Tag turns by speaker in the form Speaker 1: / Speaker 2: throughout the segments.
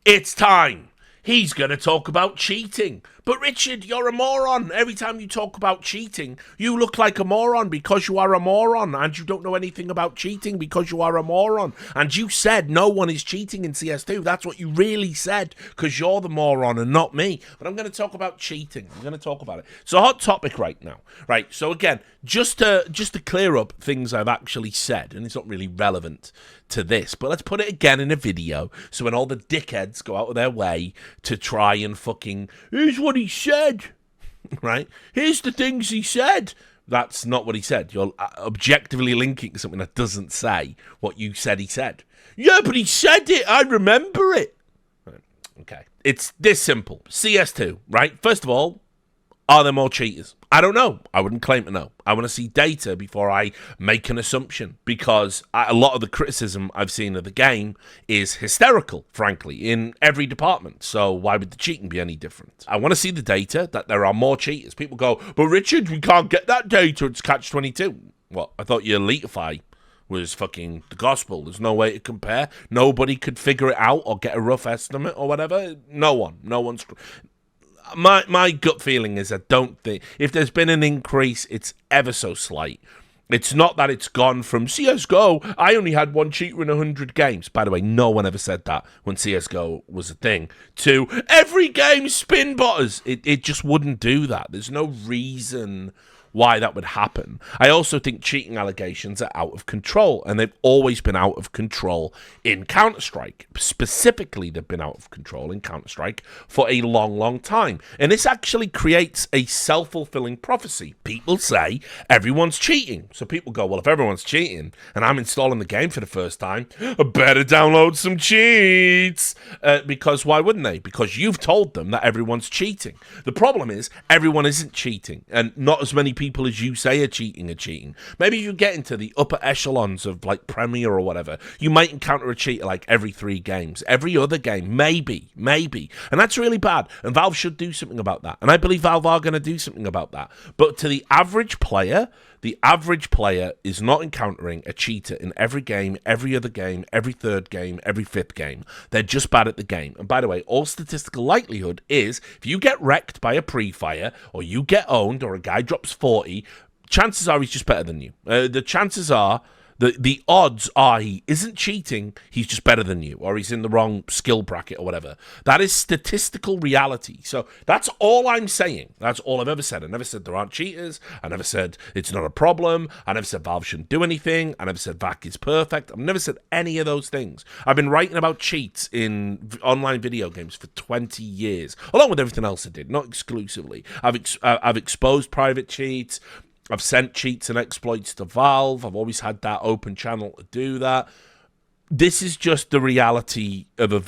Speaker 1: It's time. He's going to talk about cheating. But Richard, you're a moron. Every time you talk about cheating, you look like a moron because you are a moron. And you don't know anything about cheating because you are a moron. And you said no one is cheating in CS2. That's what you really said because you're the moron and not me. But I'm going to talk about cheating. I'm going to talk about it. It's a hot topic right now. Right, so again, just to clear up things I've actually said, and it's not really relevant to this, but let's put it again in a video so when all the dickheads go out of their way to try and fucking, here's what he said, right? Here's the things he said. That's not what he said. You're objectively linking something that doesn't say what you said he said. Yeah, but he said it. I remember it. Right. Okay. It's this simple. CS2, right? First of all, are there more cheaters? I don't know. I wouldn't claim to know. I want to see data before I make an assumption because a lot of the criticism I've seen of the game is hysterical, frankly, in every department. So why would the cheating be any different? I want to see the data that there are more cheaters. People go, but Richard, we can't get that data. It's catch-22. What? I thought your Eliteify was fucking the gospel. There's no way to compare. Nobody could figure it out or get a rough estimate or whatever. No one. No one's... My gut feeling is I don't think, if there's been an increase, it's ever so slight. It's not that it's gone from CSGO, I only had one cheater in 100 games. By the way, no one ever said that when CSGO was a thing. To every game spin botters. It just wouldn't do that. There's no reason why that would happen. I also think cheating allegations are out of control, and they've always been out of control in Counter-Strike. Specifically, they've been out of control in Counter-Strike for a long, long time. And this actually creates a self-fulfilling prophecy. People say everyone's cheating. So people go, well, if everyone's cheating and I'm installing the game for the first time, I better download some cheats. Because why wouldn't they? Because you've told them that everyone's cheating. The problem is everyone isn't cheating, and not as many people as you say are cheating. Maybe you get into the upper echelons of like Premier or whatever, you might encounter a cheater like every 3 games. Every other game, maybe. And that's really bad. And Valve should do something about that. And I believe Valve are going to do something about that. But to the average player is not encountering a cheater in every game, every other game, every third game, every fifth game. They're just bad at the game. And by the way, all statistical likelihood is if you get wrecked by a pre-fire or you get owned or a guy drops 40, chances are he's just better than you. The chances are, the odds are he isn't cheating, he's just better than you, or he's in the wrong skill bracket or whatever. That is statistical reality. So that's all I'm saying. That's all I've ever said. I never said there aren't cheaters. I never said it's not a problem. I never said Valve shouldn't do anything. I never said VAC is perfect. I've never said any of those things. I've been writing about cheats in online video games for 20 years, along with everything else I did, not exclusively. I've exposed private cheats. I've sent cheats and exploits to Valve. I've always had that open channel to do that. This is just the reality of a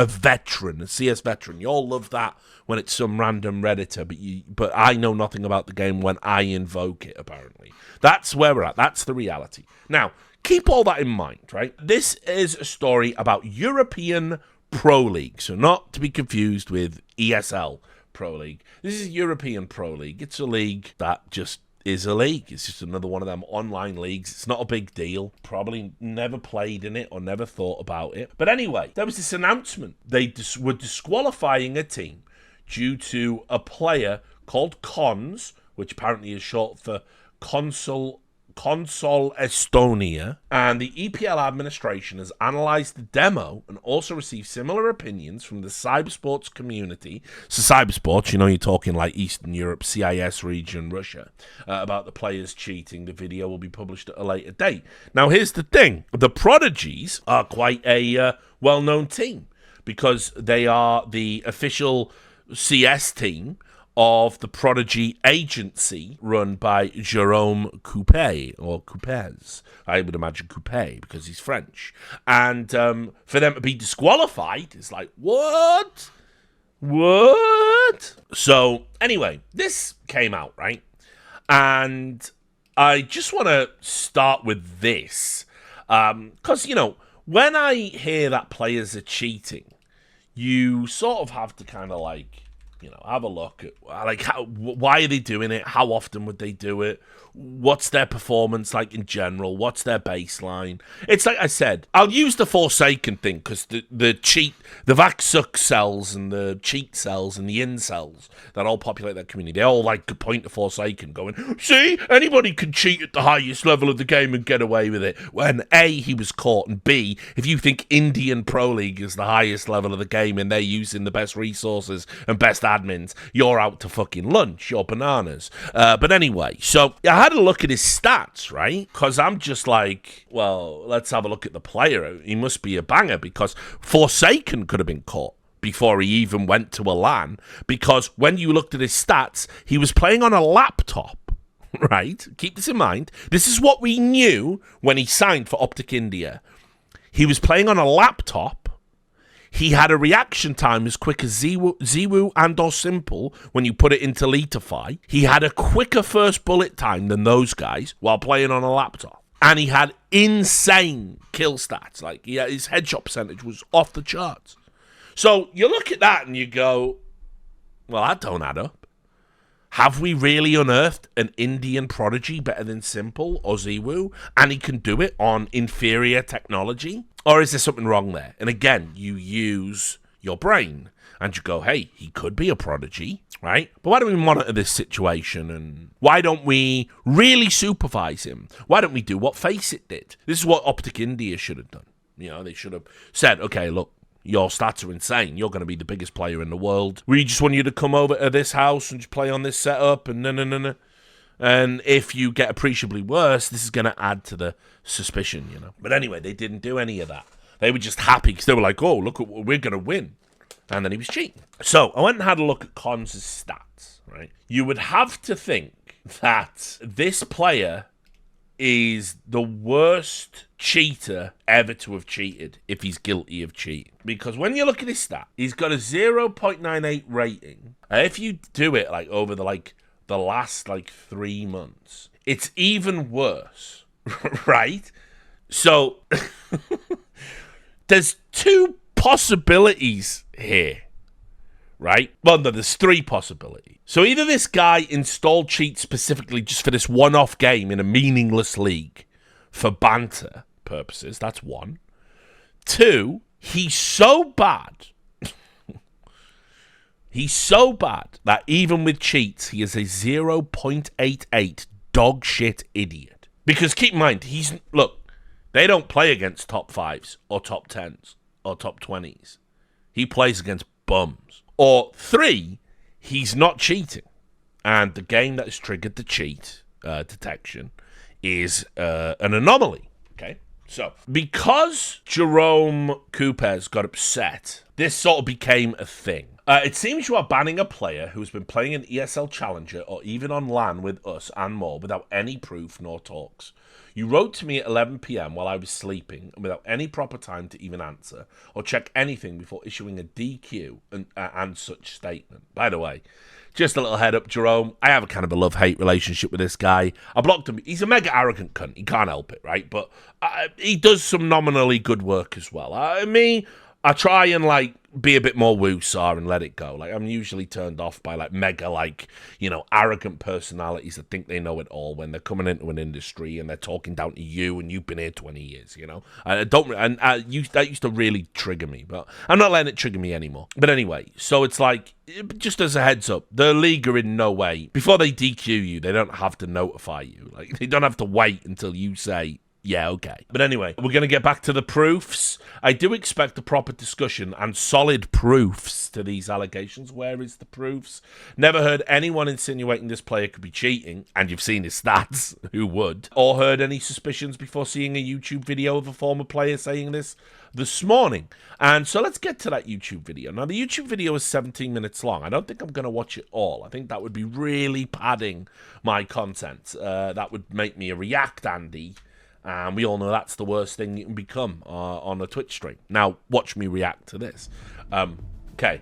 Speaker 1: veteran, a CS veteran. You all love that when it's some random Redditor, but I know nothing about the game when I invoke it, apparently. That's where we're at. That's the reality. Now, keep all that in mind, right? This is a story about European Pro League, so not to be confused with ESL Pro League. This is European Pro League. It's a league that just is a league. It's just another one of them online leagues. It's not a big deal. Probably never played in it or never thought about it. But anyway, there was this announcement. They were disqualifying a team due to a player called Cons, which apparently is short for Console Estonia, and the EPL administration has analysed the demo and also received similar opinions from the cybersports community. So cybersports, you're talking like Eastern Europe, CIS region, Russia, about the players cheating. The video will be published at a later date. Now, here's the thing. The Prodigies are quite a well-known team because they are the official CS team of the Prodigy agency run by Jerome Coupé, or Coupez. I would imagine Coupé because he's French. And for them to be disqualified is like, what? What? So, anyway, this came out, right? And I just want to start with this. Because, when I hear that players are cheating, you sort of have to kind of like have a look at like why are they doing it? How often would they do it? What's their performance like in general? What's their baseline? It's like I said, I'll use the Forsaken thing because the Vaxsuck cells and the cheat cells and the incels that all populate that community, they all like to point to Forsaken going, see, anybody can cheat at the highest level of the game and get away with it. When A, he was caught, and B, if you think Indian Pro League is the highest level of the game and they're using the best resources and best admins, you're out to fucking lunch. You're bananas. But anyway, so I had a look at his stats, right? Because I'm just like, well, let's have a look at the player. He must be a banger because Forsaken could have been caught before he even went to a LAN, because when you looked at his stats, he was playing on a laptop, right? Keep this in mind. This is what we knew when he signed for Optic India. He was playing on a laptop. He had a reaction time as quick as Ziwu and or Simple when you put it into Leetify. He had a quicker first bullet time than those guys while playing on a laptop. And he had insane kill stats. Like, his headshot percentage was off the charts. So you look at that and you go, well, that don't add up. Have we really unearthed an Indian prodigy better than Simple or Ziwu? And he can do it on inferior technology? Or is there something wrong there? And again, you use your brain and you go, hey, he could be a prodigy, right? But why don't we monitor this situation and why don't we really supervise him? Why don't we do what Faceit did? This is what Optic India should have done. They should have said, okay, look, your stats are insane. You're going to be the biggest player in the world. We just want you to come over to this house and just play on this setup and no. And if you get appreciably worse, this is going to add to the suspicion, But anyway, they didn't do any of that. They were just happy because they were like, oh, look, we're going to win. And then he was cheating. So I went and had a look at Cons' stats, right? You would have to think that this player is the worst cheater ever to have cheated if he's guilty of cheating. Because when you look at his stat, he's got a 0.98 rating. And if you do it like over the last 3 months, it's even worse, right? So there's two possibilities here, right? Well, no, there's three possibilities. So either this guy installed cheats specifically just for this one-off game in a meaningless league for banter purposes. That's one. Two, he's so bad. He's so bad that even with cheats, he is a 0.88 dog shit idiot. Because keep in mind, they don't play against top 5s or top 10s or top 20s. He plays against bums. Or three, he's not cheating. And the game that has triggered the cheat detection is an anomaly. Okay? So, because Jerome Coopers got upset, this sort of became a thing. It seems you are banning a player who's been playing an ESL Challenger or even on LAN with us and more without any proof nor talks. You wrote to me at 11 p.m. while I was sleeping and without any proper time to even answer or check anything before issuing a DQ and such statement. By the way, just a little head up, Jerome. I have a kind of a love-hate relationship with this guy. I blocked him. He's a mega arrogant cunt. He can't help it, right? But he does some nominally good work as well. I try and be a bit more woo-saw and let it go. I'm usually turned off by mega arrogant personalities that think they know it all when they're coming into an industry and they're talking down to you and you've been here 20 years, that used to really trigger me, but I'm not letting it trigger me anymore. But anyway, so it's just as a heads up, the league are in no way, before they DQ you, they don't have to notify you. They don't have to wait until you say, yeah, okay. But anyway, we're going to get back to the proofs. I do expect a proper discussion and solid proofs to these allegations. Where is the proofs? Never heard anyone insinuating this player could be cheating, and you've seen his stats, who would? Or heard any suspicions before seeing a YouTube video of a former player saying this morning. And so let's get to that YouTube video. Now, the YouTube video is 17 minutes long. I don't think I'm going to watch it all. I think that would be really padding my content. That would make me a React Andy. And we all know that's the worst thing you can become on a Twitch stream. Now, watch me react to this. Okay.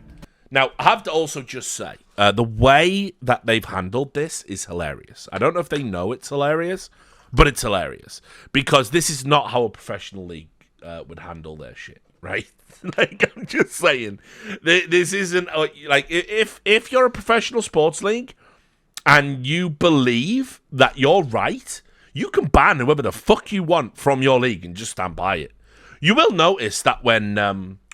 Speaker 1: Now, I have to also just say, the way that they've handled this is hilarious. I don't know if they know it's hilarious, but it's hilarious. Because this is not how a professional league would handle their shit, right? Like, I'm just saying, this isn't like if you're a professional sports league and you believe that you're right, you can ban whoever the fuck you want from your league and just stand by it. You will notice that when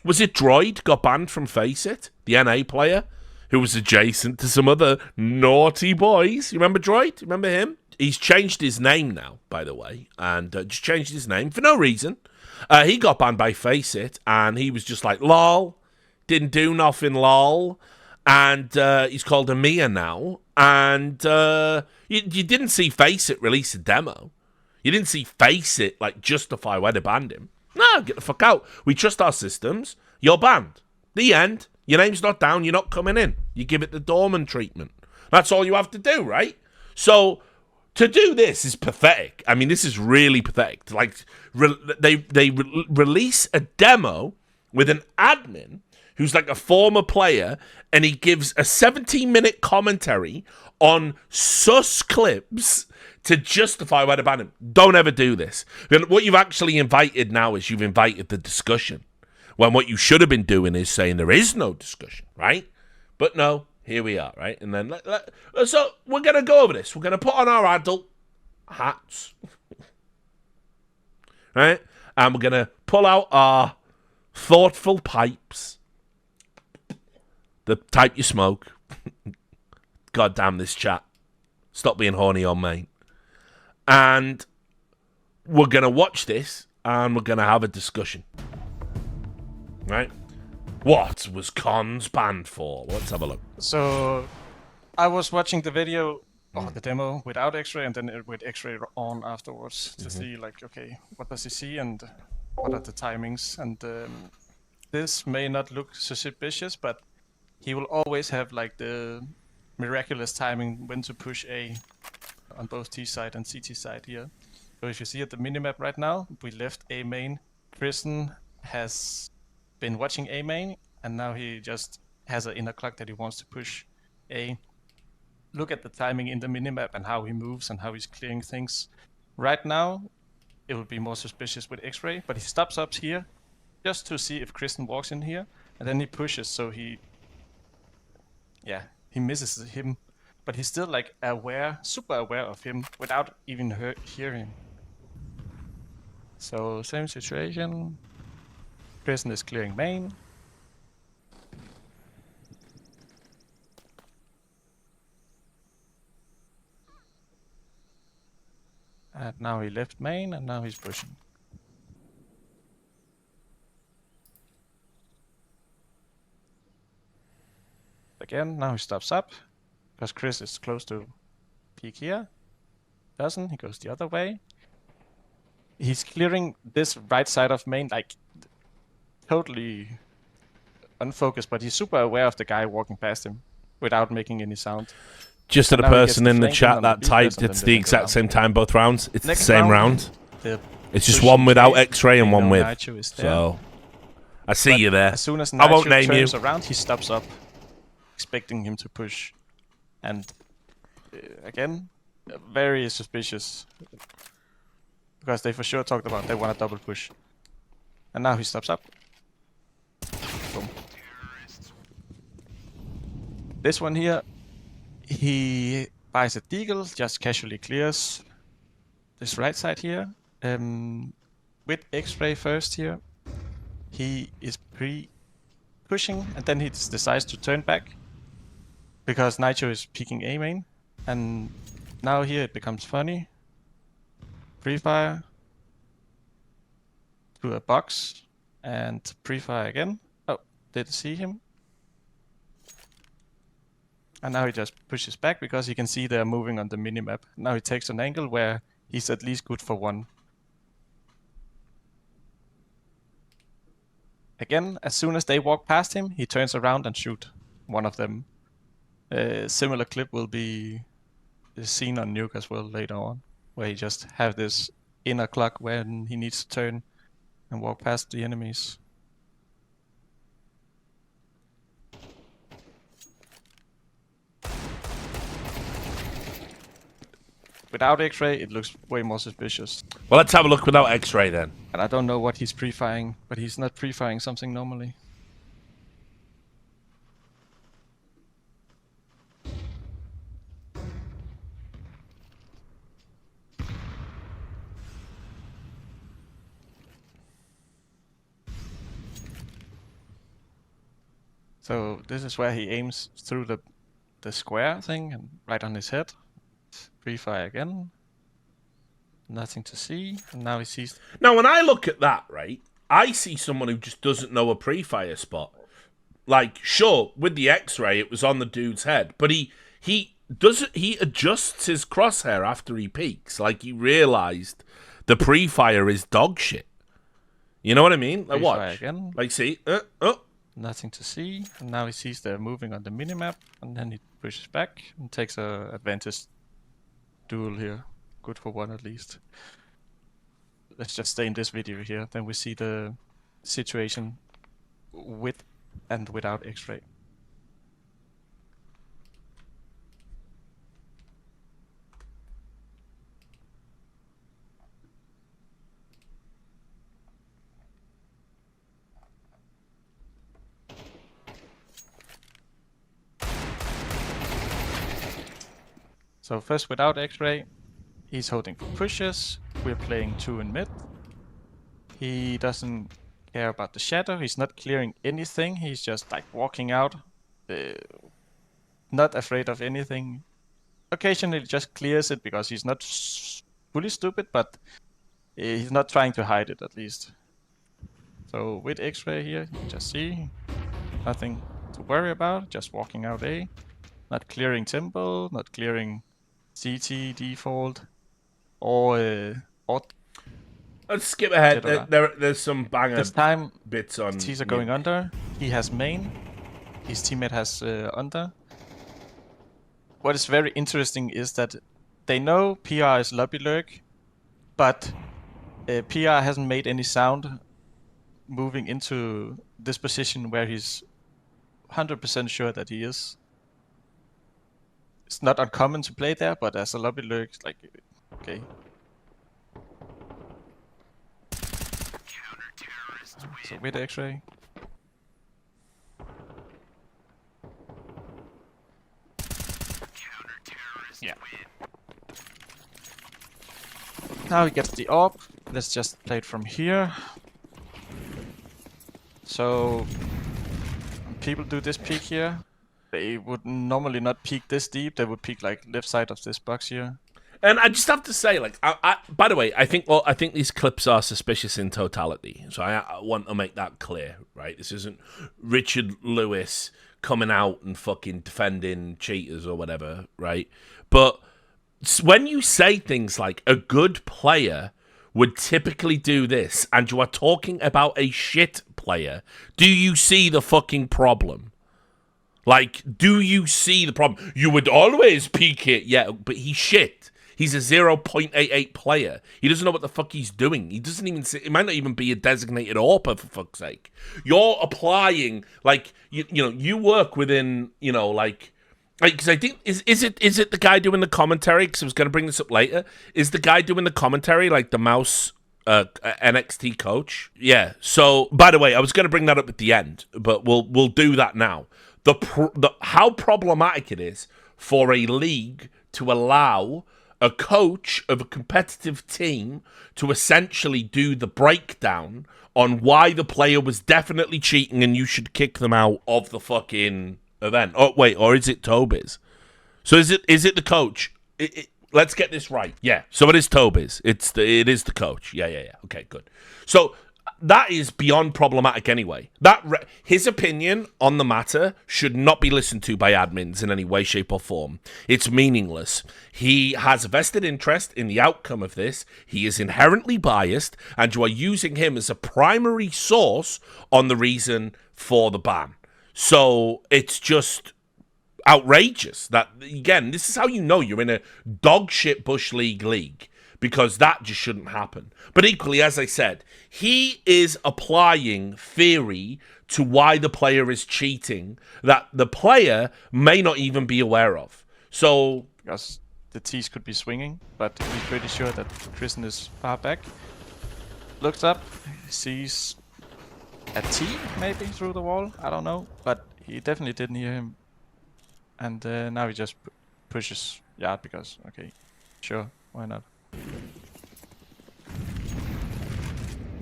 Speaker 1: was it Droid got banned from Face It, the NA player who was adjacent to some other naughty boys. You remember Droid? You remember him? He's changed his name now, by the way, and just changed his name for no reason. He got banned by Face It, and he was just like, lol, didn't do nothing, lol. And he's called Amia now. And you didn't see Face It release a demo. You didn't see Face It like justify why they banned him. No, get the fuck out. We trust our systems. You're banned. The end. Your name's not down. You're not coming in. You give it the Dorman treatment. That's all you have to do, right? So to do this is pathetic. I mean, this is really pathetic. Like, they release a demo with an admin who's like a former player, and he gives a 17-minute commentary on sus clips to justify why they banned him. Don't ever do this. What you've actually invited now is you've invited the discussion, when what you should have been doing is saying there is no discussion, right? But no, here we are, right? And then, so we're going to go over this. We're going to put on our adult hats, right? And we're going to pull out our thoughtful pipes, the type you smoke. God damn this chat. Stop being horny on me. And we're going to watch this, and we're going to have a discussion. Right? What was Cons banned for? Let's have a look.
Speaker 2: So, I was watching the video, the demo, without X-ray, and then with X-ray on afterwards to see, like, okay, what does he see and what are the timings? And this may not look suspicious, but he will always have, like, the miraculous timing when to push A on both T side and CT side here. So if you see at the minimap right now, we left A main. Kristen has been watching A main, and now he just has an inner clock that he wants to push A. Look at the timing in the minimap and how he moves and how he's clearing things. Right now, it would be more suspicious with X-ray, but he stops up here just to see if Kristen walks in here, and then he pushes, so he misses him, but he's still like aware, super aware of him without even hearing. So same situation. Kristen is clearing main. And now he left main, and now he's pushing. Again, now he stops up, because Chris is close to peak here. Doesn't, he goes the other way. He's clearing this right side of main, like, totally unfocused, but he's super aware of the guy walking past him without making any sound.
Speaker 1: Just to the person in the chat that typed, it's the exact same time both rounds. It's the same round. It's just one without X-ray and one with. So, I see you there.
Speaker 2: As soon as
Speaker 1: I won't name you.
Speaker 2: turns around, he stops up, expecting him to push. And again, very suspicious. Because they for sure talked about they want a double push. And now he stops up. Boom. This one here, he buys a deagle, just casually clears this right side here. With X-ray first here, he is pushing, and then he decides to turn back because Nitro is peeking A main, and now here it becomes funny. Pre-fire to a box and pre-fire again. Oh, didn't see him. And now he just pushes back because he can see they're moving on the minimap. Now he takes an angle where he's at least good for one. Again, as soon as they walk past him, he turns around and shoot one of them. A similar clip will be seen on Nuke as well later on, where he just have this inner clock when he needs to turn and walk past the enemies. without X-ray, it looks way more suspicious.
Speaker 1: Well, let's have a look without X-ray then.
Speaker 2: And I don't know what he's pre-firing, but he's not pre-firing something normally. So this is where he aims through the square thing and right on his head. Pre-fire again. Nothing to see. And now he sees.
Speaker 1: Now, when I look at that, right, I see someone who just doesn't know a pre-fire spot. Like, sure, with the X-ray, it was on the dude's head, but he adjusts his crosshair after he peeks. Like, he realized the pre-fire is dog shit. You know what I mean? Like, watch.
Speaker 2: Again.
Speaker 1: Like, see?
Speaker 2: Nothing to see. And now he sees they're moving on the minimap, and then he pushes back and takes a advantage duel here. Good for one at least. Let's just stay in this video here. Then we see the situation with and without X-ray. So first without X-ray, he's holding for pushes. We're playing 2 in mid. He doesn't care about the shadow. He's not clearing anything. He's just like walking out, not afraid of anything. Occasionally just clears it because he's not fully stupid, but he's not trying to hide it at least. So with X-ray here, you just see nothing to worry about. Just walking out A, not clearing temple, not clearing CT default, or
Speaker 1: let's skip ahead. There's some banger
Speaker 2: this time
Speaker 1: bits on.
Speaker 2: T's are going under. He has main. His teammate has under. What is very interesting is that they know PR is lobby lurk, but PR hasn't made any sound moving into this position where he's 100% sure that he is. It's not uncommon to play there, but as a lobby lurk, it's like, okay. So with X-ray. Yeah. Now he gets the AWP. Let's just play it from here. So when people do this peek here, they would normally not peek this deep. They would peek like left side of this box here.
Speaker 1: And I just have to say, like, by the way, I think these clips are suspicious in totality. So I want to make that clear, right? This isn't Richard Lewis coming out and fucking defending cheaters or whatever, right? But when you say things like a good player would typically do this, and you are talking about a shit player, do you see the fucking problem? Like, do you see the problem? You would always peek it, yeah, but he's shit. He's a 0.88 player. He doesn't know what the fuck he's doing. He doesn't even see, it might not even be a designated AWPer, for fuck's sake. You're applying, like, you know, you work within, you know, like, because I think, is it the guy doing the commentary? Because I was going to bring this up later. Is the guy doing the commentary, like, the mouse NXT coach? Yeah. So, by the way, I was going to bring that up at the end, but we'll do that now. How problematic it is for a league to allow a coach of a competitive team to essentially do the breakdown on why the player was definitely cheating and you should kick them out of the fucking event. Oh, wait, or is it Tobiz? So is it the coach? Let's get this right. Yeah, so it is Tobiz. It is the coach. Yeah. Okay, good. So that is beyond problematic anyway. His opinion on the matter should not be listened to by admins in any way, shape, or form. It's meaningless. He has a vested interest in the outcome of this. He is inherently biased, and you are using him as a primary source on the reason for the ban. So it's just outrageous that, again, this is how you know you're in a dog shit Bush League. Because that just shouldn't happen. But equally, as I said, he is applying theory to why the player is cheating that the player may not even be aware of. So,
Speaker 2: because the T's could be swinging, but he's pretty sure that Kristen is far back. Looks up, sees a T maybe through the wall, I don't know, but he definitely didn't hear him. And now he just pushes yard because, okay, sure, why not?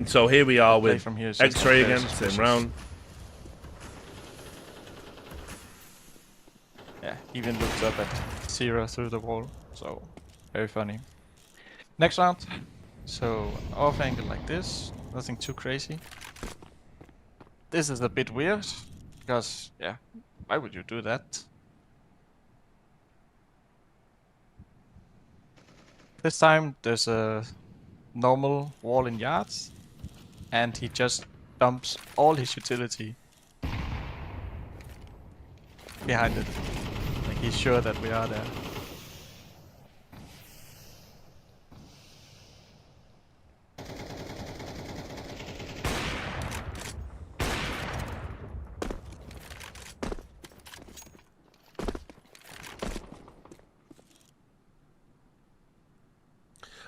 Speaker 1: So here we are with
Speaker 2: from here
Speaker 1: X-ray again, same round.
Speaker 2: Yeah, even looked up at 0 through the wall, so very funny. Next round, so off angle like this, nothing too crazy. This is a bit weird, because, yeah, why would you do that? This time there's a normal wall in yards, and he just dumps all his utility behind it. Like he's sure that we are there.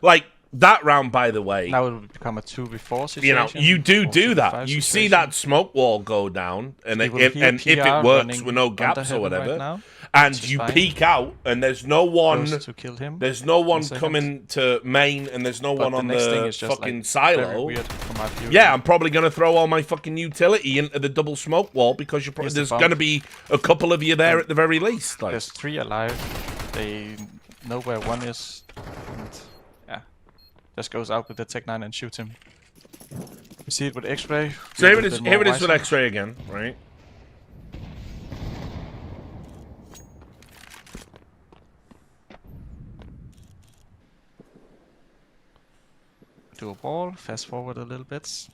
Speaker 1: Like, that round, by the way,
Speaker 2: Now it will become a 2v4 situation.
Speaker 1: you know, you do that. You see that
Speaker 2: situation.
Speaker 1: smoke wall go down, and
Speaker 2: We
Speaker 1: it,
Speaker 2: will
Speaker 1: and
Speaker 2: hear
Speaker 1: if it
Speaker 2: PR
Speaker 1: works
Speaker 2: running
Speaker 1: with no
Speaker 2: under
Speaker 1: gaps or
Speaker 2: heaven
Speaker 1: whatever,
Speaker 2: right now,
Speaker 1: and
Speaker 2: which is
Speaker 1: you
Speaker 2: fine.
Speaker 1: peek out, and there's no one,
Speaker 2: Goes to kill him.
Speaker 1: there's no one
Speaker 2: second.
Speaker 1: coming to main, and there's no
Speaker 2: But
Speaker 1: one
Speaker 2: the
Speaker 1: on
Speaker 2: next thing
Speaker 1: the
Speaker 2: is just
Speaker 1: fucking
Speaker 2: like
Speaker 1: silo.
Speaker 2: very weird from our view.
Speaker 1: Yeah, I'm probably gonna throw all my fucking utility into the double smoke wall because
Speaker 2: Here's the
Speaker 1: there's
Speaker 2: bump.
Speaker 1: gonna be a couple of you there
Speaker 2: And
Speaker 1: at the very least. Like,
Speaker 2: There's 3 alive. They know where 1 is. And yeah, just goes out with the Tech 9 and shoots him. We see it with X-ray.
Speaker 1: so here it is. Here it is with X-ray again, right?
Speaker 2: Do a ball, fast forward a little bit.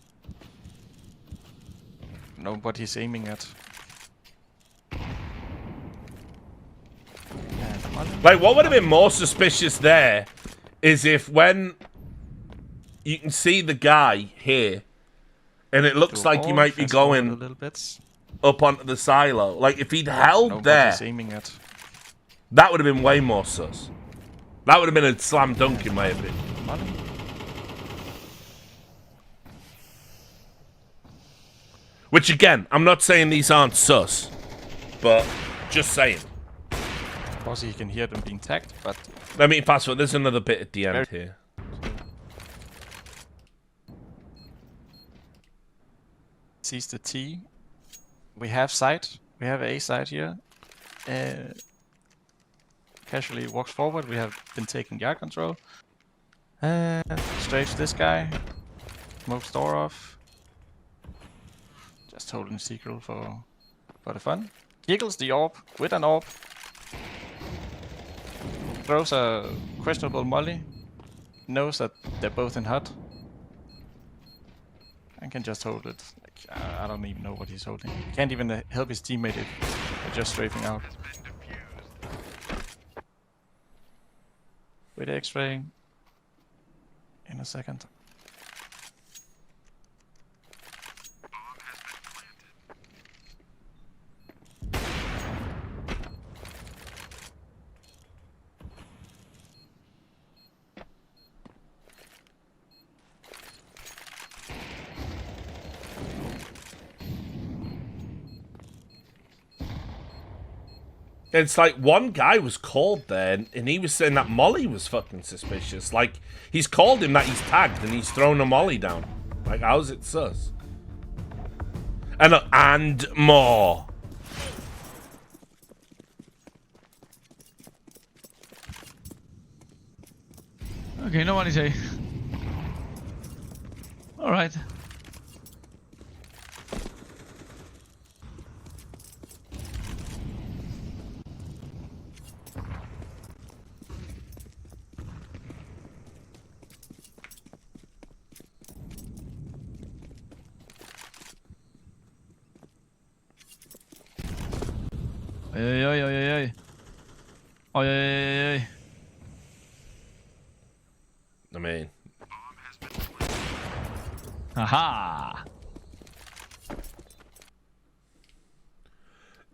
Speaker 2: Know what he's aiming at. And volley.
Speaker 1: Like, what would have been more suspicious there is if when you can see the guy here, and it looks
Speaker 2: Do a
Speaker 1: like he
Speaker 2: ball,
Speaker 1: might be
Speaker 2: fast forward a
Speaker 1: going
Speaker 2: little bit.
Speaker 1: up onto the silo. Like, if he'd
Speaker 2: Know
Speaker 1: held
Speaker 2: what
Speaker 1: there,
Speaker 2: he's aiming at.
Speaker 1: that would have been way more sus. That would have been a slam dunk in my opinion.
Speaker 2: Volley.
Speaker 1: Which, again, I'm not saying these aren't sus, but just saying.
Speaker 2: Of course, he can hear them being tagged, but
Speaker 1: Let me fast forward. There's another bit at the end here.
Speaker 2: sees the T. We have sight. We have a sight here. Casually walks forward. We have been taking yard control. Strafes this guy. Smokes door off. Just holding secret for the fun. Giggles the orb with an orb. Throws a questionable molly. Knows that they're both in hut. And can just hold it. Like, I don't even know what he's holding. He can't even help his teammate if they're just strafing out. With X-ray in a second.
Speaker 1: It's like one guy was called there, and he was saying that Molly was fucking suspicious. Like, he's called him that he's tagged, and he's thrown a Molly down. Like, how's it sus? And more.
Speaker 3: Okay, no one say. All right. Oj, oj, oj, oj, oj. Oj, oj, oj, oj.
Speaker 1: I mean,
Speaker 3: Aha!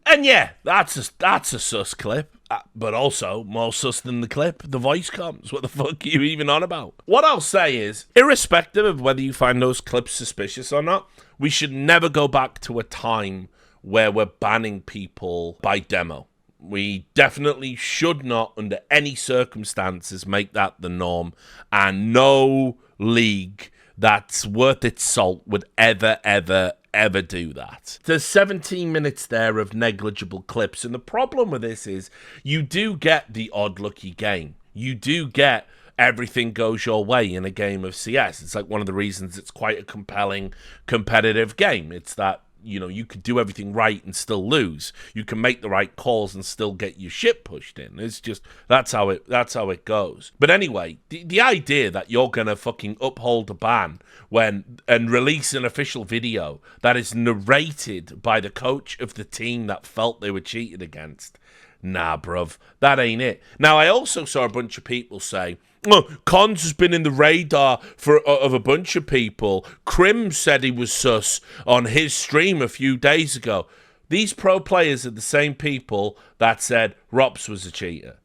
Speaker 1: and yeah, that's a sus clip. But also, more sus than the clip, the voice comes. What the fuck are you even on about? What I'll say is, irrespective of whether you find those clips suspicious or not, we should never go back to a time where we're banning people by demo. We definitely should not, under any circumstances, make that the norm. And no league that's worth its salt would ever do that. There's 17 minutes there of negligible clips, and the problem with this is you do get the odd lucky game. You do get everything goes your way in a game of CS. It's like one of the reasons it's quite a compelling competitive game. It's that, you know, you could do everything right and still lose. You can make the right calls and still get your shit pushed in. It's just that's how it goes. But anyway, the idea that you're gonna fucking uphold a ban and release an official video that is narrated by the coach of the team that felt they were cheated against, nah, bruv, that ain't it. Now, I also saw a bunch of people say, oh, Cons has been in the radar of a bunch of people. Krim said he was sus on his stream a few days ago. These pro players are the same people that said Rops was a cheater,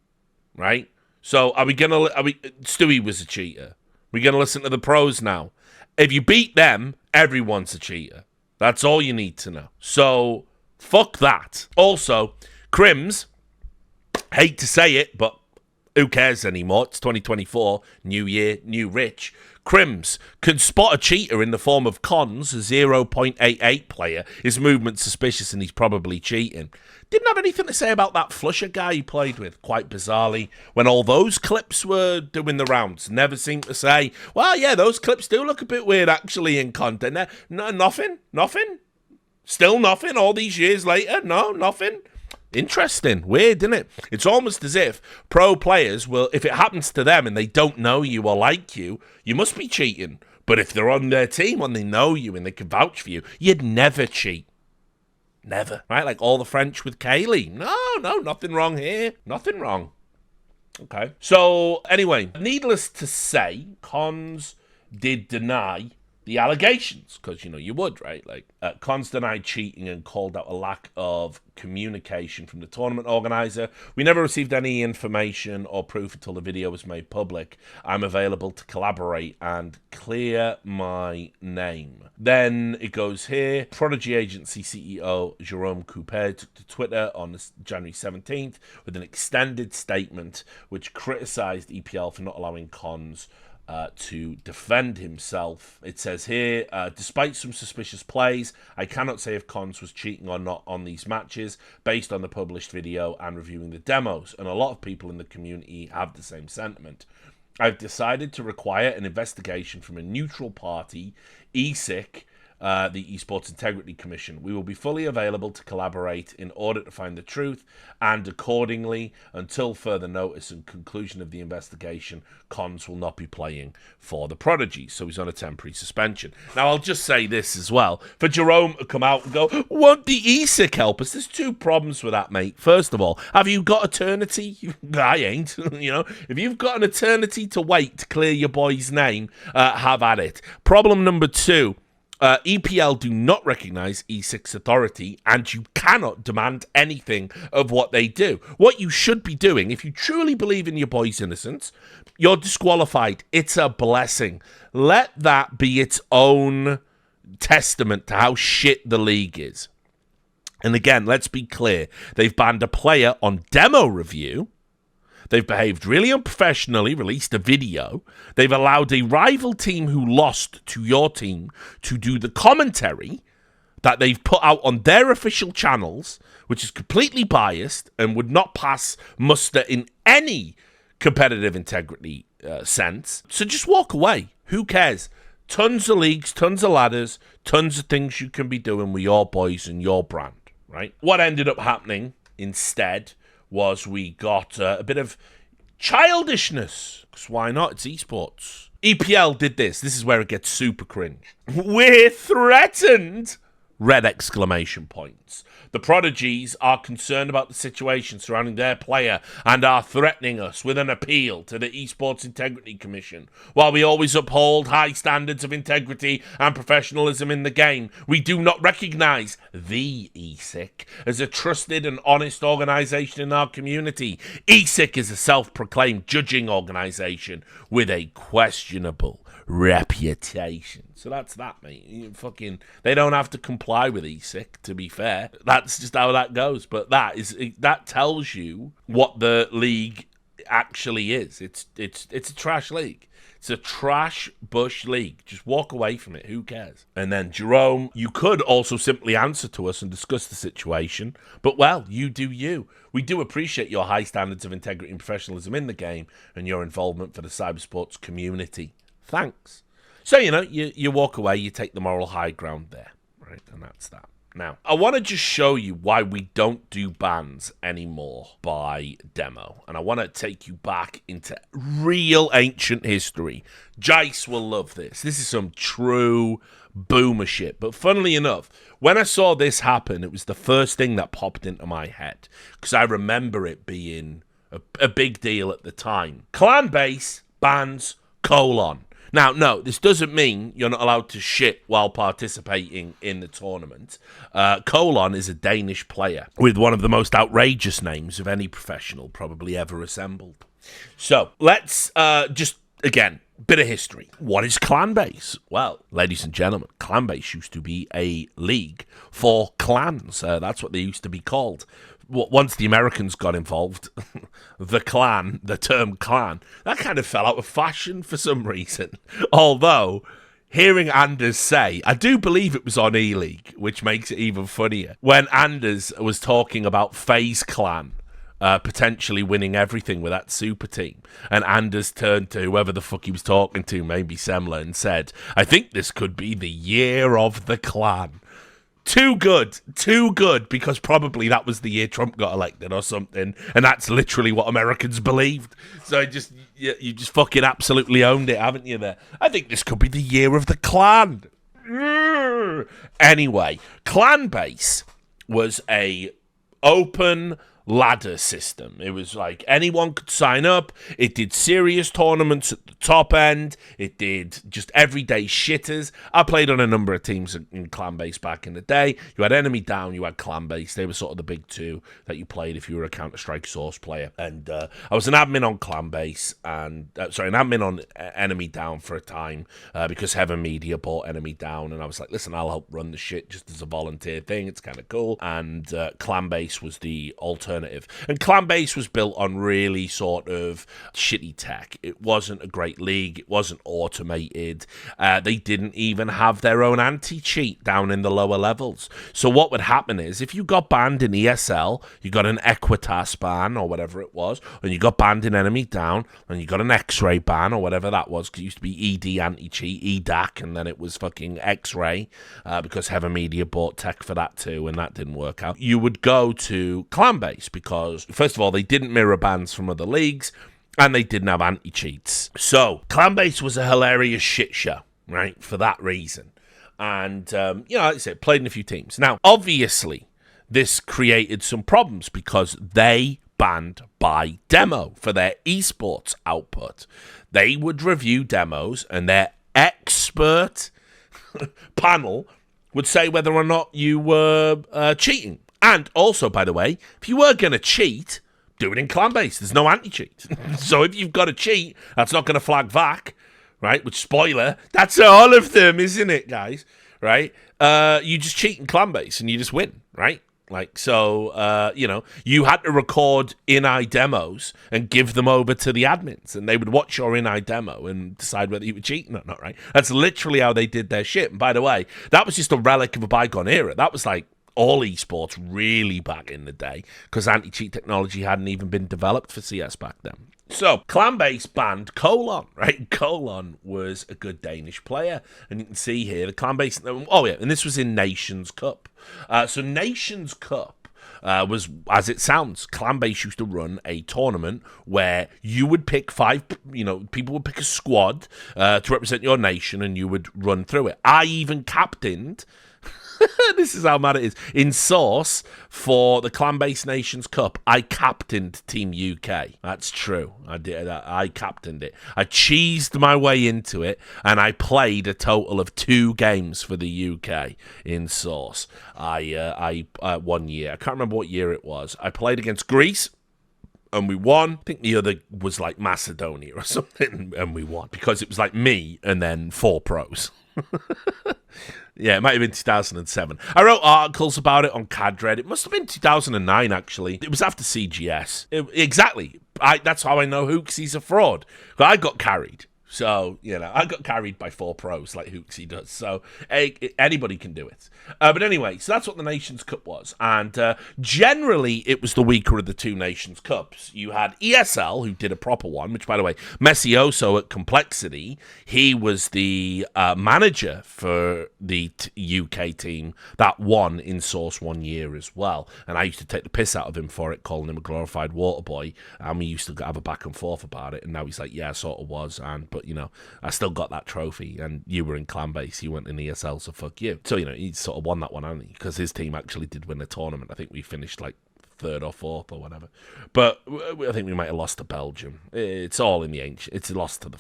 Speaker 1: right? So Stewie was a cheater. We're going to listen to the pros now. If you beat them, everyone's a cheater. That's all you need to know. So, fuck that. Also, Crims, hate to say it, but who cares anymore? It's 2024, new year, new rich. Crims can spot a cheater in the form of Cons, a 0.88 player. His movement's suspicious and he's probably cheating. Didn't have anything to say about that Flusher guy he played with, quite bizarrely, when all those clips were doing the rounds. Never seemed to say, well, yeah, those clips do look a bit weird, actually, in content. No, nothing? Still nothing all these years later? No, nothing? Interesting. Weird, isn't it? It's almost as if pro players will, if it happens to them and they don't know you or like you, you must be cheating. But if they're on their team and they know you and they can vouch for you, you'd never cheat. Never. Right? Like all the French with Kaylee. No, nothing wrong here. Nothing wrong. Okay. So, anyway, needless to say, Cons did deny the allegations, because, you know, you would, right? Like, Cons denied cheating and called out a lack of communication from the tournament organizer. We never received any information or proof until the video was made public. I'm available to collaborate and clear my name. Then it goes here. Prodigy Agency CEO Jerome Coupet took to Twitter on January 17th with an extended statement which criticized EPL for not allowing Cons to defend himself. It says here, despite some suspicious plays, I cannot say if Cons was cheating or not on these matches based on the published video and reviewing the demos, and a lot of people in the community have the same sentiment. I've decided to require an investigation from a neutral party, ESIC, the Esports Integrity Commission. We will be fully available to collaborate in order to find the truth, and accordingly, until further notice and conclusion of the investigation, Cons will not be playing for the Prodigy. So he's on a temporary suspension. Now, I'll just say this as well. For Jerome to come out and go, won't the ESIC help us? There's two problems with that, mate. First of all, have you got eternity? I ain't. You know, if you've got an eternity to wait to clear your boy's name, have at it. Problem number two, EPL do not recognize ESIC's authority, and you cannot demand anything of what they do. What you should be doing, if you truly believe in your boy's innocence, you're disqualified. It's a blessing. Let that be its own testament to how shit the league is. And again, let's be clear. They've banned a player on demo review. They've behaved really unprofessionally, released a video. They've allowed a rival team who lost to your team to do the commentary that they've put out on their official channels, which is completely biased and would not pass muster in any competitive integrity sense. So just walk away. Who cares? Tons of leagues, tons of ladders, tons of things you can be doing with your boys and your brand, right? What ended up happening instead was we got a bit of childishness, because why not? It's esports. EPL did this. This is where it gets super cringe. We're threatened! Red exclamation points. The Prodigies are concerned about the situation surrounding their player and are threatening us with an appeal to the Esports Integrity Commission. While we always uphold high standards of integrity and professionalism in the game, we do not recognise the ESIC as a trusted and honest organisation in our community. ESIC is a self-proclaimed judging organisation with a questionable reputation. So that's that, mate. They don't have to comply with ESIC, to be fair. That's just how that goes. But that tells you what the league actually is. It's a trash league. It's a trash bush league. Just walk away from it. Who cares? And then, Jerome, you could also simply answer to us and discuss the situation. But, well, you do you. We do appreciate your high standards of integrity and professionalism in the game and your involvement for the cybersports community. Thanks. So, you walk away, you take the moral high ground there, right? And that's that. Now, I want to just show you why we don't do bans anymore by demo. And I want to take you back into real ancient history. Jace will love this. This is some true boomer shit. But funnily enough, when I saw this happen, it was the first thing that popped into my head. Because I remember it being a big deal at the time. Clan base bans : Now, no, this doesn't mean you're not allowed to shit while participating in the tournament. Colon is a Danish player with one of the most outrageous names of any professional probably ever assembled. So, let's just, again, bit of history. What is clan base? Well, ladies and gentlemen, clan base used to be a league for clans. That's what they used to be called. Once the Americans got involved, the term clan, that kind of fell out of fashion for some reason. Although, hearing Anders say, I do believe it was on E-League, which makes it even funnier, when Anders was talking about FaZe Clan potentially winning everything with that super team, and Anders turned to whoever the fuck he was talking to, maybe Semler, and said, I think this could be the year of the clan. Too good, because probably that was the year Trump got elected or something, and that's literally what Americans believed. So you just fucking absolutely owned it, haven't you there? I think this could be the year of the clan. Anyway, clan base was a open ladder system. It was like anyone could sign up. It did serious tournaments at the top end. It did just everyday shitters. I played on a number of teams in clan base back in the day. You had enemy down, you had clan base. They were sort of the big two that you played if you were a counterstrike source player. And I was an admin on clan base and an admin on enemy down for a time because Heaven Media bought enemy down, and I was like, listen, I'll help run the shit just as a volunteer thing. It's kind of cool. And clan base was the alternative. And clan base was built on really sort of shitty tech. It wasn't a great league. It wasn't automated. They didn't even have their own anti-cheat down in the lower levels. So what would happen is if you got banned in ESL, you got an Equitas ban or whatever it was, and you got banned in enemy down, and you got an X-ray ban or whatever that was, because it used to be ED anti-cheat, EDAC, and then it was fucking X-ray because Heaven Media bought tech for that too, and that didn't work out. You would go to clan base because, first of all, they didn't mirror bans from other leagues, and they didn't have anti-cheats. So, clan base was a hilarious shit show, right, for that reason. And, like I said, played in a few teams. Now, obviously, this created some problems because they banned by demo for their esports output. They would review demos, and their expert panel would say whether or not you were cheating. And also, by the way, if you were going to cheat, do it in clan base. There's no anti-cheat. So if you've got to cheat, that's not going to flag VAC, right? Which, spoiler, that's all of them, isn't it, guys? Right? You just cheat in clan base and you just win, right? Like, so, you had to record in-eye demos and give them over to the admins, and they would watch your in-eye demo and decide whether you were cheating or not, right? That's literally how they did their shit. And by the way, that was just a relic of a bygone era. That was like all esports really back in the day, because anti-cheat technology hadn't even been developed for CS back then. So, clan base banned Colon, right? Colon was a good Danish player, and you can see here the clan base. Oh yeah, and this was in Nations Cup. So Nations Cup was, as it sounds, clan base used to run a tournament where you would pick people would pick a squad to represent your nation, and you would run through it. I even captained This is how mad it is. In Source, for the Clan-Based Nations Cup, I captained Team UK. That's true. I did that. I captained it. I cheesed my way into it, and I played a total of 2 games for the UK in Source. I 1 year. I can't remember what year it was. I played against Greece, and we won. I think the other was like Macedonia or something, and we won. Because it was like me and then 4 pros. Yeah, it might have been 2007. I wrote articles about it on Cadred. It must have been 2009, actually. It was after CGS. Exactly. That's how I know Hooksy's a fraud. I got carried. So, I got carried by 4 pros like Hooksy does. So, anybody can do it. But anyway, so that's what the Nations Cup was. And generally, it was the weaker of the 2 Nations Cups. You had ESL, who did a proper one, which, by the way, Messioso at Complexity, he was the manager for the UK team that won in Source 1 year as well. And I used to take the piss out of him for it, calling him a glorified water boy. And we used to have a back and forth about it. And now he's like, yeah, I sort of was. But I still got that trophy, and you were in clan base, you weren't in ESL, so fuck you. So, he sort of won that one, hasn't he? Because his team actually did win the tournament. I think we finished like 3rd or 4th or whatever. But I think we might have lost to Belgium. It's all in the ancient. It's lost to the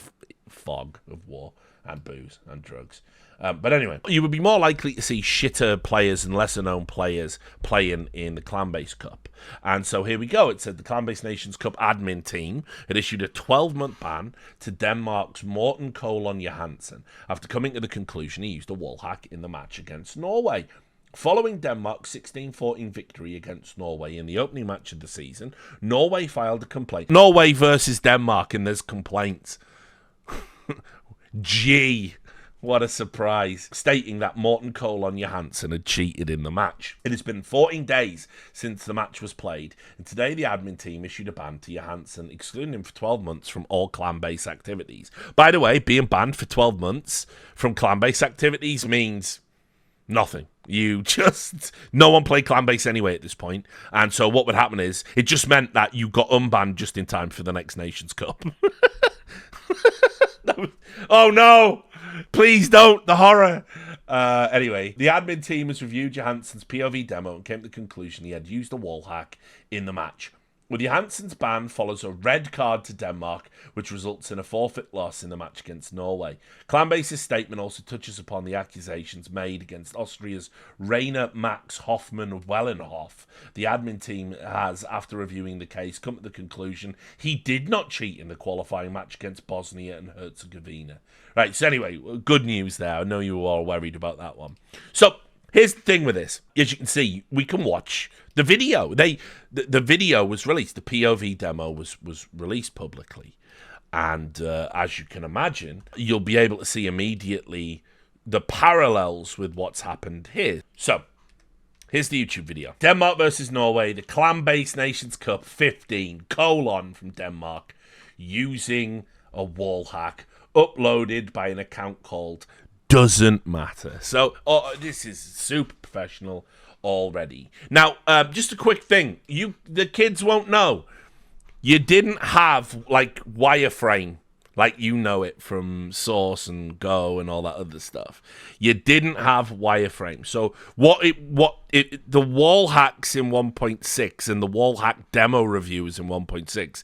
Speaker 1: fog of war and booze and drugs. But anyway, you would be more likely to see shitter players and lesser-known players playing in the Clan-Based Cup. And so here we go. It said the Clan-Based Nations Cup admin team had issued a 12-month ban to Denmark's Morten Colon Johansen after coming to the conclusion he used a wall hack in the match against Norway. Following Denmark's 16-14 victory against Norway in the opening match of the season, Norway filed a complaint. Norway versus Denmark, and there's complaints. Gee. What a surprise, stating that Morten Colon Johansen had cheated in the match. It has been 14 days since the match was played, and today the admin team issued a ban to Johansen, excluding him for 12 months from all clan-based activities. By the way, being banned for 12 months from clan-based activities means nothing. No one played clan-based anyway at this point, and so what would happen is, it just meant that you got unbanned just in time for the next Nations Cup. Oh no! Please don't, the horror. Anyway, the admin team has reviewed Johansen's POV demo and came to the conclusion he had used a wall hack in the match. With Johansen's ban follows a red card to Denmark, which results in a forfeit loss in the match against Norway. Clanbase's statement also touches upon the accusations made against Austria's Rainer Max Hoffmann Wellenhoff. The admin team has, after reviewing the case, come to the conclusion he did not cheat in the qualifying match against Bosnia and Herzegovina. Right, so anyway, good news there. I know you were all worried about that one. So, here's the thing with this. As you can see, we can watch the video. The video was released. The POV demo was released publicly. And as you can imagine, you'll be able to see immediately the parallels with what's happened here. So, here's the YouTube video. Denmark versus Norway, the Clan-Based Nations Cup 15, from Denmark, using a wall hack, uploaded by an account called Doesn't Matter. So, this is super professional already. Now, just a quick thing. The kids won't know. You didn't have, like, wireframe, like you know it from Source and Go and all that other stuff. You didn't have wireframe. So, the wall hacks in 1.6 and the wall hack demo reviews in 1.6,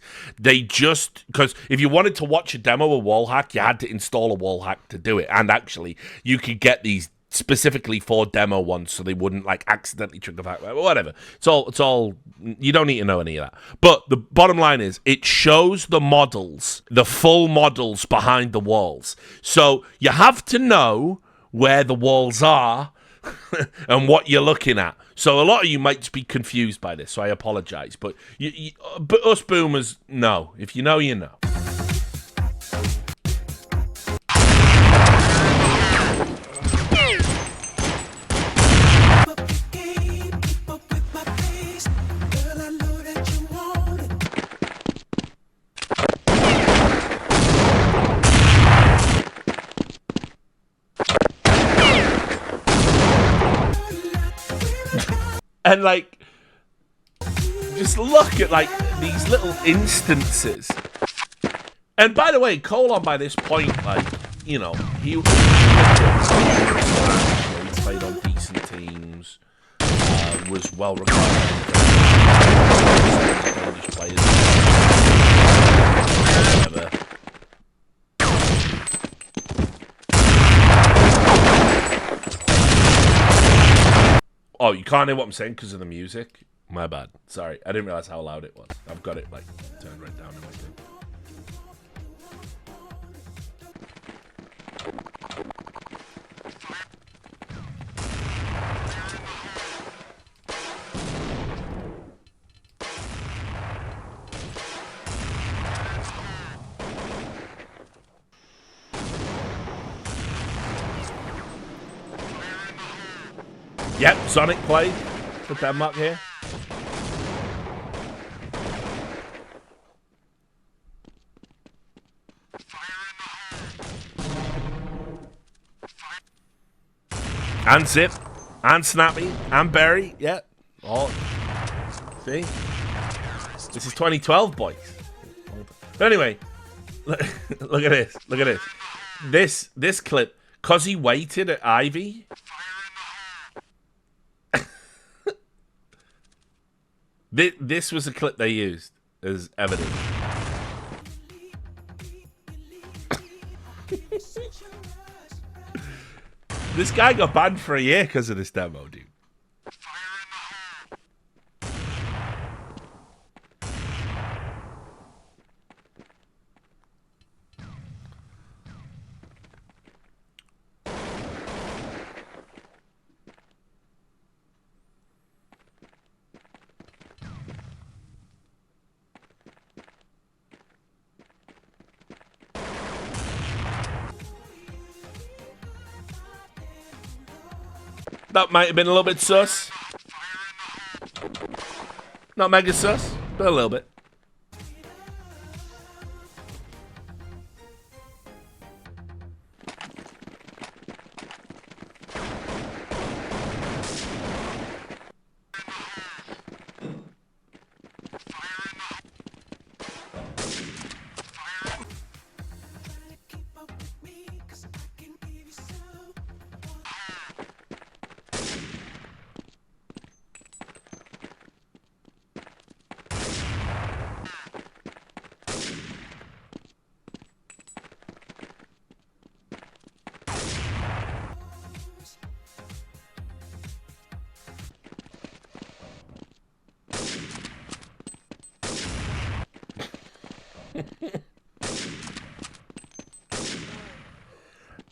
Speaker 1: because if you wanted to watch a demo of wall hack, you had to install a wall hack to do it. And actually, you could get these specifically for demo ones so they wouldn't like accidentally trigger back, whatever. It's all you don't need to know any of that. But the bottom line is it shows the models, the full models behind the walls. So you have to know where the walls are and what you're looking at. So a lot of you might be confused by this, so I apologize. But but us boomers know. If you know, you know. And, like, just look at, like, these little instances. And, by the way, Colon, by this point, like, he played on decent decent teams, was well regarded. English players. Whatever. Oh, you can't hear what I'm saying because of the music? My bad. Sorry. I didn't realize how loud it was. I've got it, like, turned right down in my thing. Yep, Sonic played for Denmark here. And Zip, and Snappy, and Berry, yeah. All. See? This is 2012, boys. But anyway, look at this. Look at this. This clip, because he waited at Ivy. This was a clip they used as evidence. This guy got banned for a year because of this demo, dude. That might have been a little bit sus. Not mega sus, but a little bit.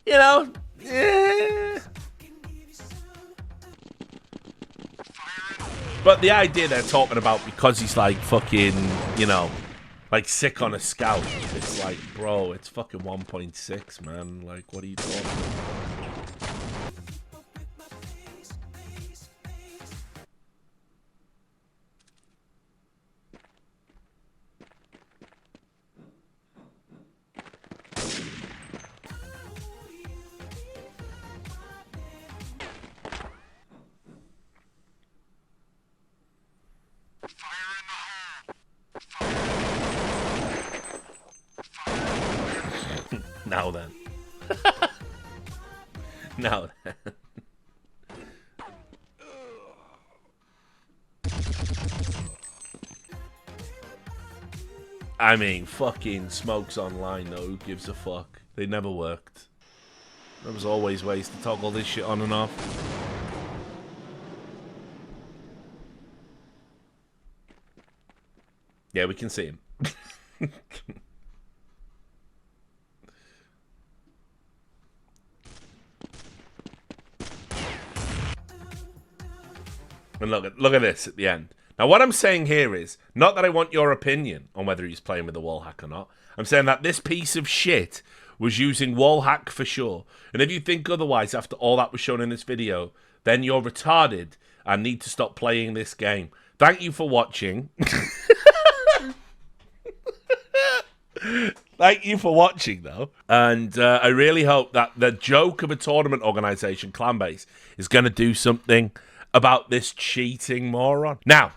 Speaker 1: You know, yeah. But the idea they're talking about, because he's like fucking, you know, like sick on a scout. It's like, bro, it's fucking 1.6, man. Like, what are you talking about? Now then. Now then. I mean, fucking Smokes Online, though. Who gives a fuck? They never worked. There was always ways to toggle this shit on and off. Yeah, we can see him. And look at this at the end. Now, what I'm saying here is, not that I want your opinion on whether he's playing with the wall hack or not. I'm saying that this piece of shit was using wall hack for sure. And if you think otherwise after all that was shown in this video, then you're retarded and need to stop playing this game. Thank you for watching. Thank you for watching, though. And I really hope that the joke of a tournament organization, Clanbase, is going to do something about this cheating moron. Now,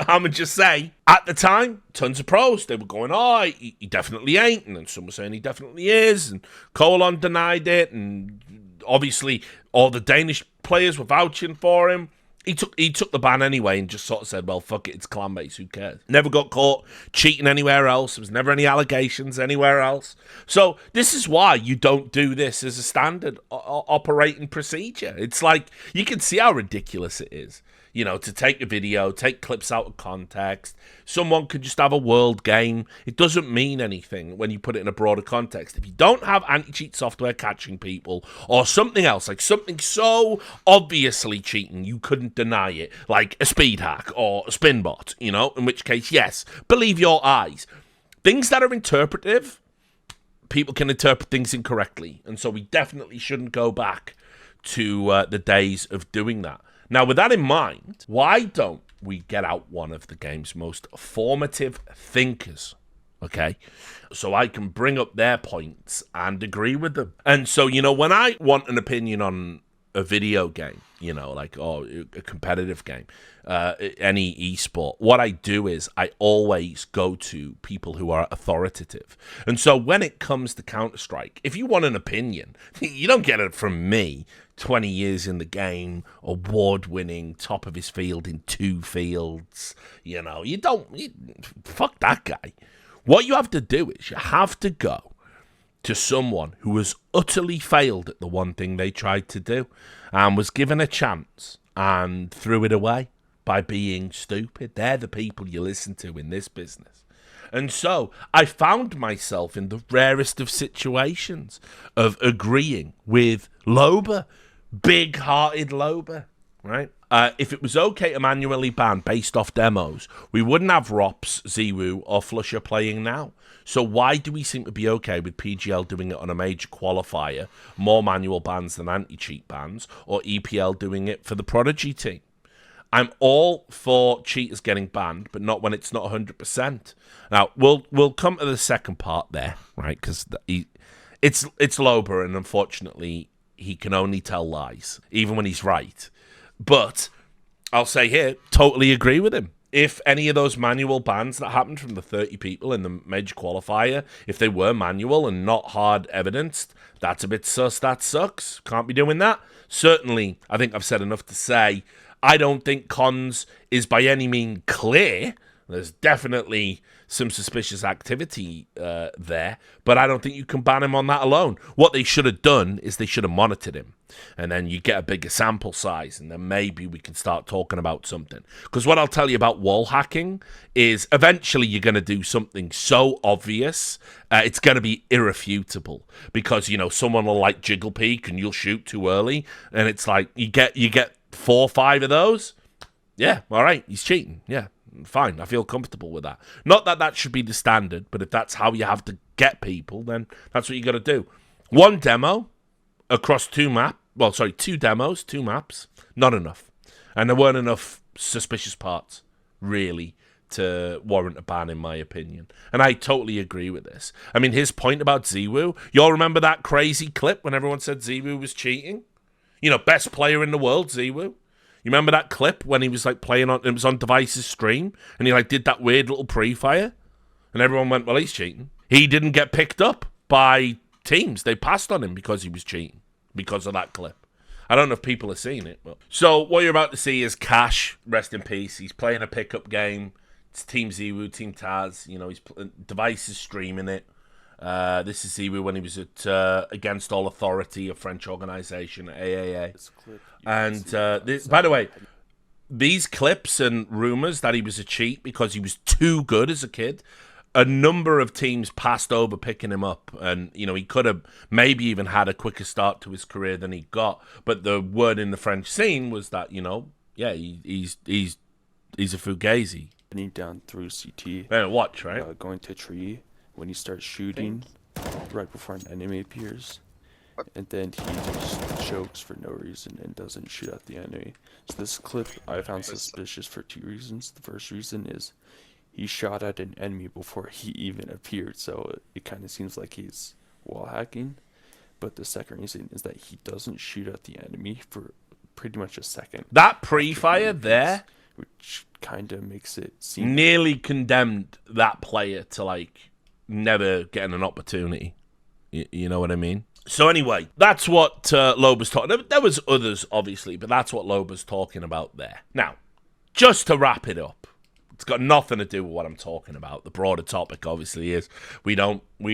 Speaker 1: I'm going to just say, at the time, tons of pros, they were going, oh, he definitely ain't. And then some were saying he definitely is. And Colon denied it. And obviously all the Danish players were vouching for him. He took the ban anyway and just sort of said, well, fuck it, it's clan base, who cares? Never got caught cheating anywhere else. There was never any allegations anywhere else. So this is why you don't do this as a standard operating procedure. It's like, you can see how ridiculous it is. You know, to take a video, take clips out of context. Someone could just have a world game. It doesn't mean anything when you put it in a broader context. If you don't have anti-cheat software catching people or something else, like something so obviously cheating you couldn't deny it, like a speed hack or a spin bot, you know, in which case, yes, believe your eyes. Things that are interpretive, people can interpret things incorrectly. And so we definitely shouldn't go back to the days of doing that. Now, with that in mind, why don't we get out one of the game's most formative thinkers, okay? So I can bring up their points and agree with them. And so, you know, when I want an opinion on a video game, you know, like, a competitive game, any esport, what I do is I always go to people who are authoritative. And so when it comes to Counter-Strike, if you want an opinion, you don't get it from me. 20 years in the game, award-winning, top of his field in 2 fields. You know, fuck that guy. What you have to do is you have to go to someone who has utterly failed at the one thing they tried to do and was given a chance and threw it away by being stupid. They're the people you listen to in this business. And so I found myself in the rarest of situations of agreeing with Loba, big-hearted Loba, right? If it was okay to manually ban based off demos, we wouldn't have Rops, Ziwu, or Flusher playing now. So why do we seem to be okay with PGL doing it on a major qualifier, more manual bans than anti-cheat bans, or EPL doing it for the Prodigy team? I'm all for cheaters getting banned, but not when it's not 100%. Now, we'll come to the second part there, right? Because it's Loba, and unfortunately, he can only tell lies, even when he's right. But I'll say here, totally agree with him. If any of those manual bans that happened from the 30 people in the major qualifier, if they were manual and not hard evidenced, that's a bit sus, that sucks. Can't be doing that. Certainly, I think I've said enough to say, I don't think Cons is by any means clear. There's definitely some suspicious activity there, but I don't think you can ban him on that alone. What they should have done is they should have monitored him, and then you get a bigger sample size, and then maybe we can start talking about something. Because what I'll tell you about wall hacking is eventually you're going to do something so obvious, it's going to be irrefutable, because, you know, someone will like jiggle peek and you'll shoot too early, and it's like you get 4 or 5 of those. Yeah, all right, he's cheating. Yeah, fine, I feel comfortable with that. Not that that should be the standard, but if that's how you have to get people, then that's what you got to do. One demo across 2 demos, 2 maps, not enough. And there weren't enough suspicious parts, really, to warrant a ban, in my opinion. And I totally agree with this. I mean, his point about Ziwu, y'all remember that crazy clip when everyone said Ziwu was cheating? You know, best player in the world, Ziwu. You remember that clip when he was like playing on, it was on Device's stream, and he like did that weird little pre-fire, and everyone went, well, he's cheating. He didn't get picked up by teams. They passed on him because he was cheating, because of that clip. I don't know if people are seeing it. But... So what you're about to see is Cash, rest in peace. He's playing a pickup game. It's Team Ziwu, Team Taz. You know, Device is streaming it. This is Ziwu when he was at Against All Authority, a French organization, AAA. And by the way, these clips and rumors that he was a cheat because he was too good as a kid, a number of teams passed over picking him up, and you know he could have maybe even had a quicker start to his career than he got. But the word in the French scene was that, you know, yeah, he's a fugazi.
Speaker 4: Down through CT.
Speaker 1: Watch, right?
Speaker 4: Going to tree when he starts shooting right before an enemy appears. And then he just chokes for no reason and doesn't shoot at the enemy. So this clip I found suspicious for 2 reasons. The first reason is he shot at an enemy before he even appeared, so it kind of seems like he's wall hacking. But the second reason is that he doesn't shoot at the enemy for pretty much a second.
Speaker 1: That pre-fire there,
Speaker 4: which kind of makes it seem
Speaker 1: nearly condemned that player to like never getting an opportunity. You know what I mean? So anyway, that's what Loeb was talking. There was others, obviously, but that's what Loeb was talking about there. Now, just to wrap it up, it's got nothing to do with what I'm talking about. The broader topic, obviously, is we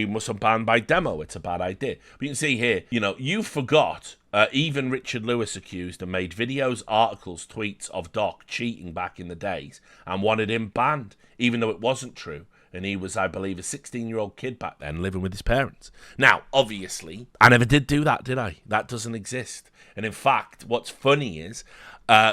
Speaker 1: mustn't ban by demo. It's a bad idea. But you can see here, you forgot. Even Richard Lewis accused and made videos, articles, tweets of Doc cheating back in the days and wanted him banned, even though it wasn't true. And he was, I believe, a 16-year-old kid back then living with his parents. Now, obviously, I never did do that, did I? That doesn't exist. And in fact, what's funny is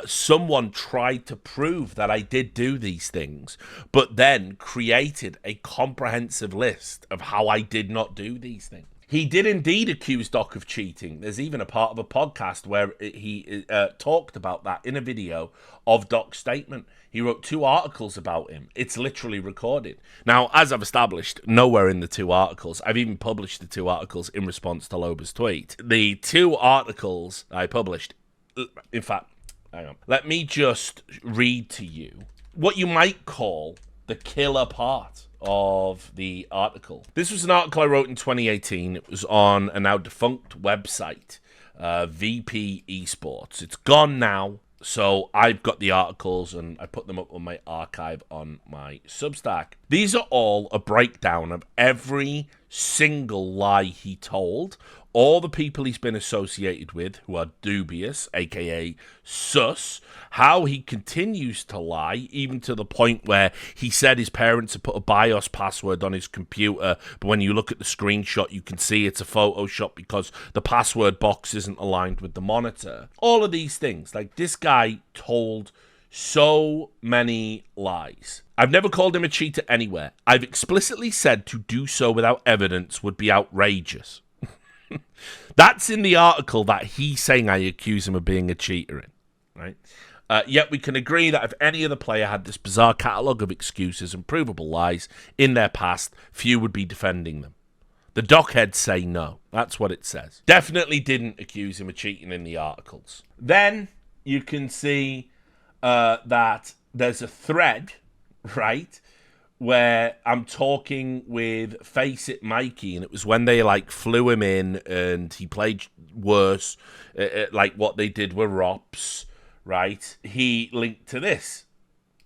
Speaker 1: someone tried to prove that I did do these things, but then created a comprehensive list of how I did not do these things. He did indeed accuse Doc of cheating. There's even a part of a podcast where he talked about that in a video of Doc's statement. He wrote 2 articles about him. It's literally recorded. Now, as I've established, nowhere in the 2 articles, I've even published the 2 articles in response to Lober's tweet. The 2 articles I published, in fact, hang on. Let me just read to you what you might call the killer part of the article. This was an article I wrote in 2018. It was on a now defunct website, VP Esports. It's gone now. So I've got the articles and I put them up on my archive on my Substack. These are all a breakdown of every single lie he told, all the people he's been associated with who are dubious, aka sus, how he continues to lie, even to the point where he said his parents had put a BIOS password on his computer, but when you look at the screenshot, you can see it's a Photoshop because the password box isn't aligned with the monitor. All of these things. Like, this guy told so many lies. I've never called him a cheater anywhere. I've explicitly said to do so without evidence would be outrageous. That's in the article that he's saying I accuse him of being a cheater in, right? Yet we can agree that if any other player had this bizarre catalogue of excuses and provable lies in their past, few would be defending them. The dockheads say no. That's what it says. Definitely didn't accuse him of cheating in the articles. Then you can see that there's a thread, right, where I'm talking with Face It Mikey, and it was when they flew him in and he played worse, like what they did with Rops, right? He linked to this,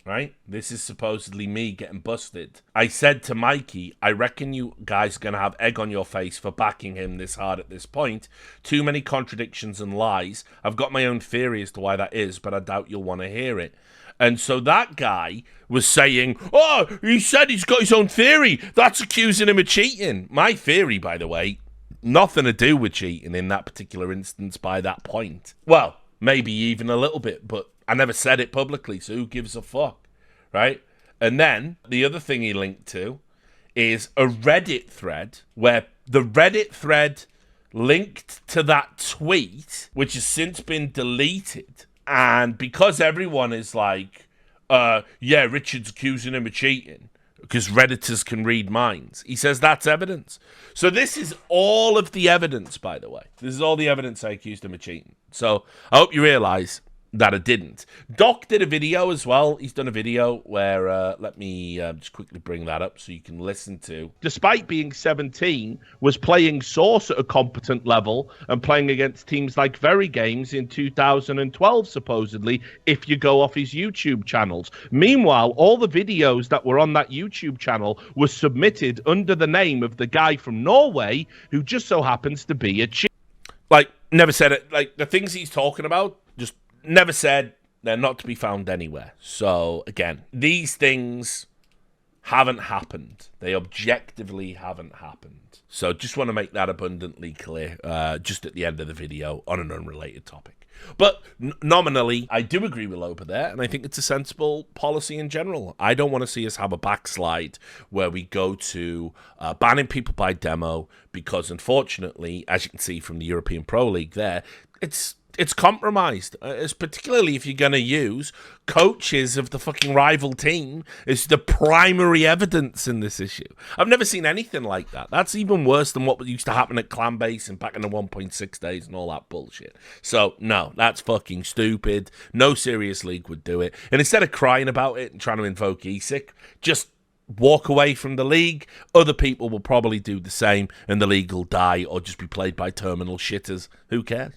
Speaker 1: right? This is supposedly me getting busted. I said to Mikey, I reckon you guys are going to have egg on your face for backing him this hard at this point. Too many contradictions and lies. I've got my own theory as to why that is, but I doubt you'll want to hear it. And so that guy was saying, oh, he said he's got his own theory. That's accusing him of cheating. My theory, by the way, nothing to do with cheating in that particular instance by that point. Well, maybe even a little bit, but I never said it publicly, so who gives a fuck, right? And then the other thing he linked to is a Reddit thread where the Reddit thread linked to that tweet, which has since been deleted. And because everyone is like, yeah, Richard's accusing him of cheating because Redditors can read minds, he says that's evidence. So this is all of the evidence, by the way. This is all the evidence I accused him of cheating. So I hope you realize that I didn't. Doc did a video as well. He's done a video where, let me just quickly bring that up so you can listen to. Despite being 17, was playing Source at a competent level and playing against teams like Very Games in 2012, supposedly, if you go off his YouTube channels. Meanwhile, all the videos that were on that YouTube channel were submitted under the name of the guy from Norway who just so happens to be a cheat. Never said it. The things he's talking about, just never said. They're not to be found anywhere. So, again, these things haven't happened. They objectively haven't happened. So, just want to make that abundantly clear just at the end of the video on an unrelated topic. But nominally, I do agree with Loper there, and I think it's a sensible policy in general. I don't want to see us have a backslide where we go to banning people by demo because, unfortunately, as you can see from the European Pro League there, it's compromised, particularly if you're going to use coaches of the fucking rival team as the primary evidence in this issue. I've never seen anything like that. That's even worse than what used to happen at Clanbase and back in the 1.6 days and all that bullshit. So, no, that's fucking stupid. No serious league would do it. And instead of crying about it and trying to invoke ESIC, just walk away from the league. Other people will probably do the same, and the league will die or just be played by terminal shitters. Who cares?